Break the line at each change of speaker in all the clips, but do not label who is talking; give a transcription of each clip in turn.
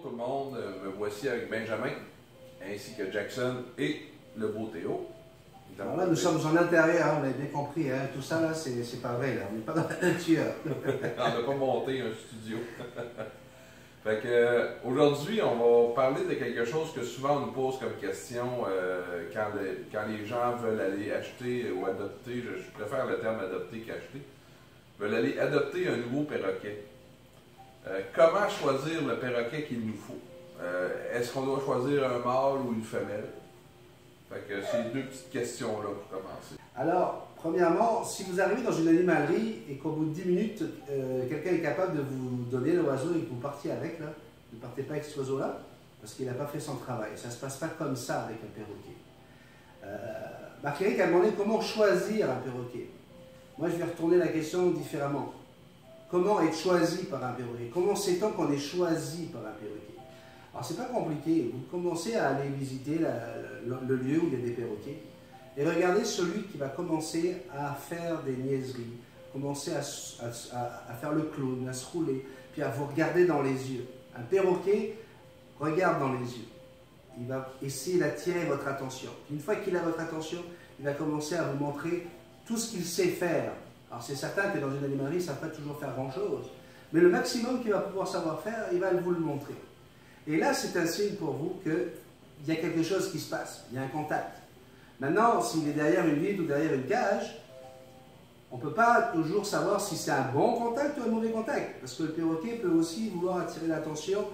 tout le monde, me voici avec Benjamin, ainsi que Jackson et le beau Théo.
Alors là, nous sommes en intérieur, hein, vous l'avez bien compris, hein, tout ça là, c'est pas vrai, là. On n'est pas dans la nature.
On n'a pas monté un studio. Fait que aujourd'hui, on va parler de quelque chose que souvent on nous pose comme question quand les gens veulent aller acheter ou adopter, je préfère le terme adopter qu'acheter, veulent aller adopter un nouveau perroquet. Comment choisir le perroquet qu'il nous faut? Est-ce qu'on doit choisir un mâle ou une femelle? Fait que c'est deux petites questions-là pour commencer.
Alors, premièrement, si vous arrivez dans une animalerie et qu'au bout de 10 minutes, quelqu'un est capable de vous donner l'oiseau et que vous partiez avec, là, ne partez pas avec cet oiseau-là, parce qu'il n'a pas fait son travail. Ça ne se passe pas comme ça avec un perroquet. Marc-Éric a demandé comment choisir un perroquet. Moi, je vais retourner la question différemment. Comment être choisi par un perroquet? Comment sait-on qu'on est choisi par un perroquet? Alors, c'est pas compliqué. Vous commencez à aller visiter le lieu où il y a des perroquets et regardez celui qui va commencer à faire des niaiseries, commencer à faire le clown, à se rouler, puis à vous regarder dans les yeux. Un perroquet regarde dans les yeux. Il va essayer d'attirer votre attention. Une fois qu'il a votre attention, il va commencer à vous montrer tout ce qu'il sait faire. Alors, c'est certain que dans une animalerie, ça ne va pas toujours faire grand-chose. Mais le maximum qu'il va pouvoir savoir faire, il va vous le montrer. Et là, c'est un signe pour vous qu'il y a quelque chose qui se passe, il y a un contact. Maintenant, s'il est derrière une vitre ou derrière une cage, on ne peut pas toujours savoir si c'est un bon contact ou un mauvais contact. Parce que le perroquet peut aussi vouloir attirer l'attention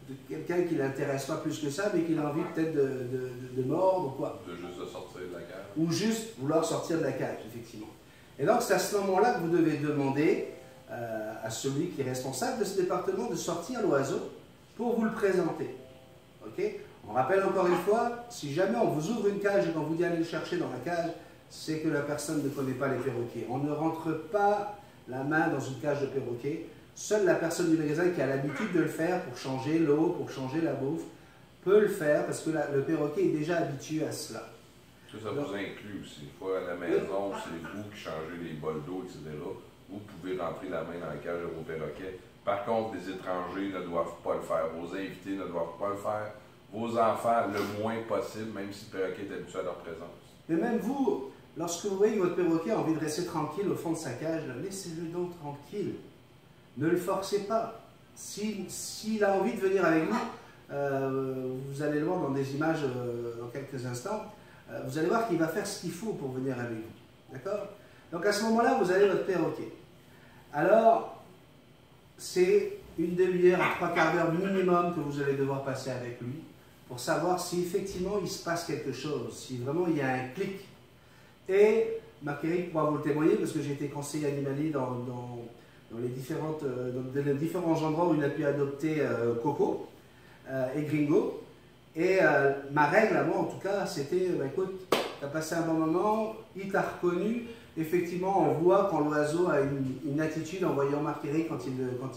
de quelqu'un qui ne l'intéresse pas plus que ça, mais qui a envie peut-être de mordre ou quoi.
De juste sortir de la cage.
Ou juste vouloir sortir de la cage, effectivement. Et donc, c'est à ce moment-là que vous devez demander à celui qui est responsable de ce département de sortir l'oiseau pour vous le présenter. Ok? On rappelle encore une fois, si jamais on vous ouvre une cage et qu'on vous dit aller le chercher dans la cage, c'est que la personne ne connaît pas les perroquets. On ne rentre pas la main dans une cage de perroquet. Seule la personne du magasin qui a l'habitude de le faire pour changer l'eau, pour changer la bouffe, peut le faire parce que le perroquet est déjà habitué à cela.
Ça vous inclut aussi. Une fois à la maison, c'est vous qui changez les bols d'eau, etc. Vous pouvez rentrer la main dans la cage de vos perroquets. Par contre, les étrangers ne doivent pas le faire. Vos invités ne doivent pas le faire. Vos enfants, le moins possible, même si le perroquet est habitué à leur présence.
Mais même vous, lorsque vous voyez que votre perroquet a envie de rester tranquille au fond de sa cage, laissez-le donc tranquille. Ne le forcez pas. S'il a envie de venir avec vous, vous allez le voir dans des images dans quelques instants, vous allez voir qu'il va faire ce qu'il faut pour venir avec vous. D'accord? Donc à ce moment-là, vous avez votre perroquet. Alors, c'est une demi-heure à 3/4 d'heure minimum que vous allez devoir passer avec lui pour savoir si effectivement il se passe quelque chose, si vraiment il y a un clic. Et Marc-Éric pourra vous le témoigner parce que j'ai été conseiller animalier dans les différents endroits où il a pu adopter Coco et Gringo. Et ma règle à moi en tout cas c'était, écoute, tu as passé un bon moment, il t'a reconnu. Effectivement, on voit quand l'oiseau a une attitude en voyant Marc-Éric quand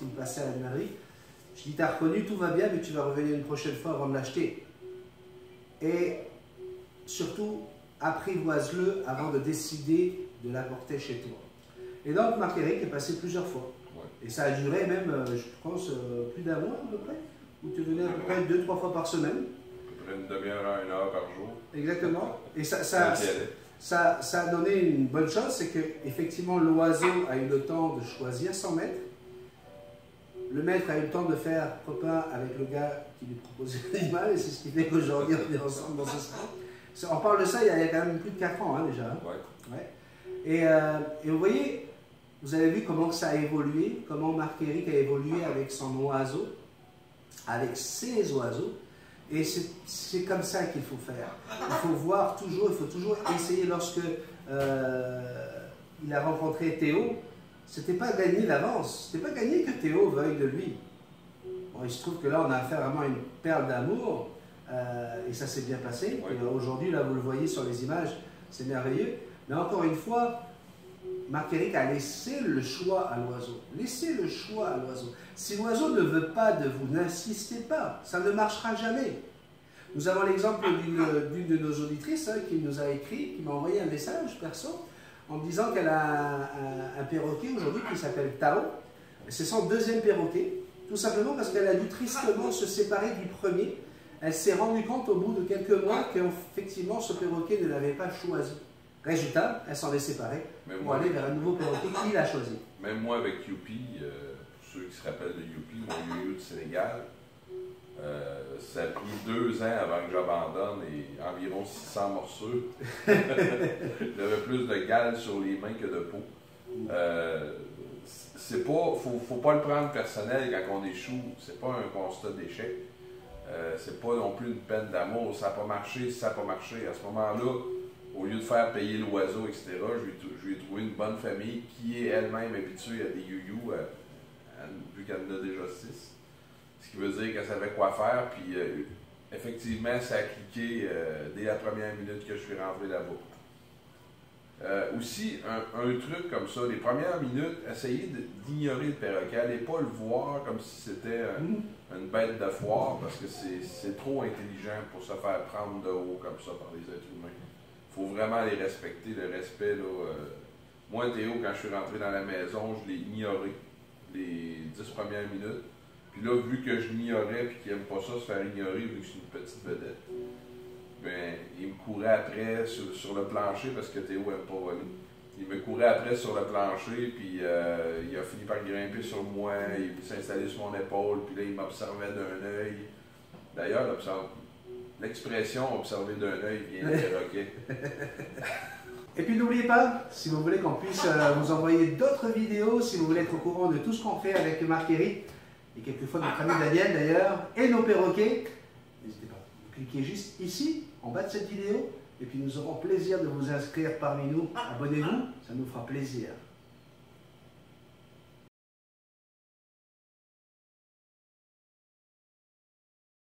il passait à l'animerie. Je dis, t'as reconnu, tout va bien, mais tu vas revenir une prochaine fois avant de l'acheter. Et surtout, apprivoise-le avant de décider de l'apporter chez toi. Et donc, Marc-Éric est passé plusieurs fois. Ouais. Et ça a duré même, je pense, plus d'un mois à peu près, où tu venais à peu près 2-3 fois par semaine.
À peu près une demi-heure à 1 heure par jour.
Exactement. Et ça a donné une bonne chose, c'est qu'effectivement l'oiseau a eu le temps de choisir son maître. Le maître a eu le temps de faire copain avec le gars qui lui proposait l'animal, et c'est ce qui fait qu'aujourd'hui on est ensemble dans ce sens. On parle de ça il y a quand même plus de 4 ans hein, déjà. Hein. Ouais. Ouais. Et vous voyez, vous avez vu comment ça a évolué, comment Marc-Éric a évolué avec son oiseau, avec ses oiseaux. Et c'est comme ça qu'il faut faire. Il faut voir toujours, il faut toujours essayer. Lorsque il a rencontré Théo, c'était pas gagné d'avance. C'était pas gagné que Théo veuille de lui. Bon, il se trouve que là, on a affaire vraiment à une perle d'amour. Et ça s'est bien passé. Oui. Aujourd'hui, là, vous le voyez sur les images, c'est merveilleux. Mais encore une fois, Marc-Éric a laissé le choix à l'oiseau. Laissez le choix à l'oiseau. Si l'oiseau ne veut pas de vous, n'insistez pas. Ça ne marchera jamais. Nous avons l'exemple d'une de nos auditrices hein, qui nous a écrit, qui m'a envoyé un message perso, en me disant qu'elle a un perroquet aujourd'hui qui s'appelle Tao. C'est son deuxième perroquet. Tout simplement parce qu'elle a dû tristement se séparer du premier. Elle s'est rendue compte au bout de quelques mois qu'effectivement ce perroquet ne l'avait pas choisi. Résultat, elle s'en est séparée pour aller vers un nouveau perroquet qu'il a choisi.
Même moi avec Youpi, pour ceux qui se rappellent de Youpi, mon yo-yo du Sénégal, ça a pris 2 ans avant que j'abandonne et environ 600 morsures. J'avais plus de gales sur les mains que de peau. Faut pas le prendre personnel quand on échoue. C'est pas un constat d'échec. C'est pas non plus une peine d'amour. Ça n'a pas marché, ça n'a pas marché. À ce moment-là, au lieu de faire payer l'oiseau, etc., je lui ai trouvé une bonne famille qui est elle-même habituée à des youyous, vu qu'elle en a déjà 6. Ce qui veut dire qu'elle savait quoi faire, puis effectivement, ça a cliqué dès la première minute que je suis rentré là-bas. Aussi, un truc comme ça, les premières minutes, essayez d'ignorer le perroquet, allez pas le voir comme si c'était une bête de foire, parce que c'est trop intelligent pour se faire prendre de haut comme ça par les êtres humains. Il faut vraiment les respecter, le respect. Là, moi, Théo, quand je suis rentré dans la maison, je l'ai ignoré les 10 premières minutes. Puis là, vu que je l'ignorais et qu'il n'aime pas ça, se faire ignorer, vu que c'est une petite vedette, ben, il me courait après sur le plancher parce que Théo n'aime pas voler. Il me courait après sur le plancher, puis il a fini par grimper sur moi, il s'est installé sur mon épaule, puis là, il m'observait d'un œil. D'ailleurs, l'expression observer d'un œil vient du perroquet.
Et puis n'oubliez pas, si vous voulez qu'on puisse vous envoyer d'autres vidéos, si vous voulez être au courant de tout ce qu'on fait avec Marc-Éric, et quelquefois notre ami Daniel d'ailleurs, et nos perroquets, n'hésitez pas, vous cliquez juste ici, en bas de cette vidéo, et puis nous aurons plaisir de vous inscrire parmi nous. Abonnez-vous, ça nous fera plaisir.